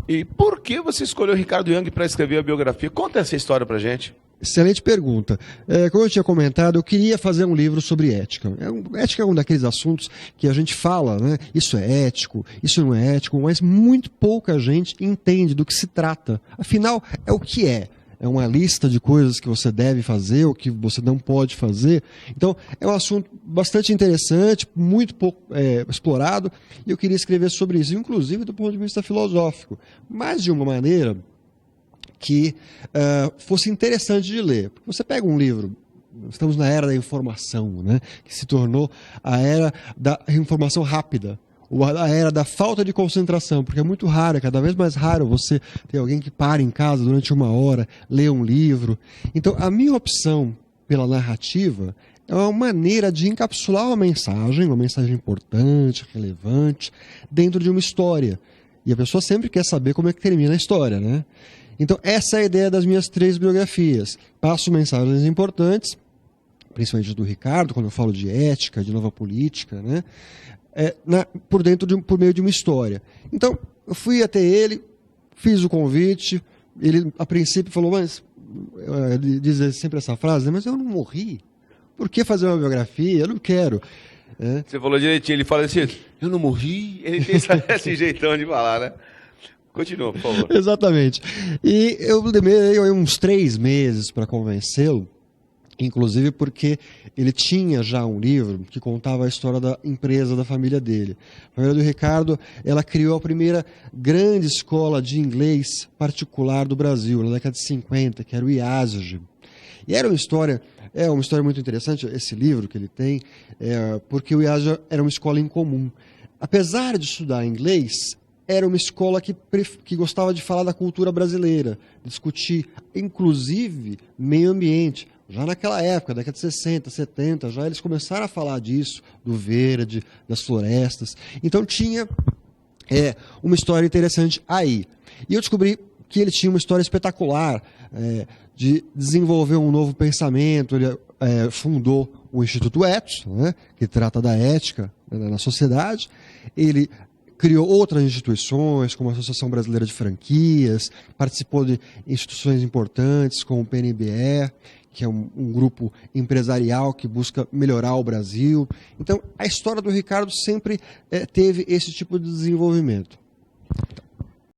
E por que você escolheu Ricardo Young para escrever a biografia? Conta essa história pra gente. Excelente pergunta. Como eu tinha comentado, eu queria fazer um livro sobre ética. Ética é um daqueles assuntos que a gente fala, né? Isso é ético, isso não é ético, mas muito pouca gente entende do que se trata. Afinal, é o que é. É uma lista de coisas que você deve fazer, ou que você não pode fazer. Então, é um assunto bastante interessante, muito pouco explorado, e eu queria escrever sobre isso, inclusive do ponto de vista filosófico. Mas de uma maneira que fosse interessante de ler. Porque você pega um livro, estamos na era da informação, né, que se tornou a era da informação rápida, ou a era da falta de concentração, porque é muito raro, é cada vez mais raro você ter alguém que para em casa durante 1 hora, lê um livro. Então, a minha opção pela narrativa é uma maneira de encapsular uma mensagem importante, relevante, dentro de uma história. E a pessoa sempre quer saber como é que termina a história, né? Então, essa é a ideia das minhas 3 biografias. Passo mensagens importantes, principalmente do Ricardo, quando eu falo de ética, de nova política, né? Por meio de uma história. Então, eu fui até ele, fiz o convite, ele, a princípio, falou, mas, ele diz sempre essa frase, né? Mas eu não morri. Por que fazer uma biografia? Eu não quero. Você falou direitinho, ele fala assim, eu não morri, ele tem esse jeitão de falar, né? Continua, por favor. Exatamente. E eu demorei uns 3 meses para convencê-lo, inclusive porque ele tinha já um livro que contava a história da empresa da família dele. A família do Ricardo, ela criou a primeira grande escola de inglês particular do Brasil, na década de 50, que era o IASG. E era uma história muito interessante, esse livro que ele tem, porque o IASG era uma escola incomum. Apesar de estudar inglês, era uma escola que gostava de falar da cultura brasileira, discutir, inclusive, meio ambiente. Já naquela época, década de 60, 70, já eles começaram a falar disso, do verde, das florestas. Então tinha uma história interessante aí. E eu descobri que ele tinha uma história espetacular de desenvolver um novo pensamento. Ele fundou o Instituto Ethos, né, que trata da ética, né, na sociedade. Ele criou outras instituições, como a Associação Brasileira de Franquias, participou de instituições importantes, como o PNBE, que é um grupo empresarial que busca melhorar o Brasil. Então, a história do Ricardo sempre teve esse tipo de desenvolvimento.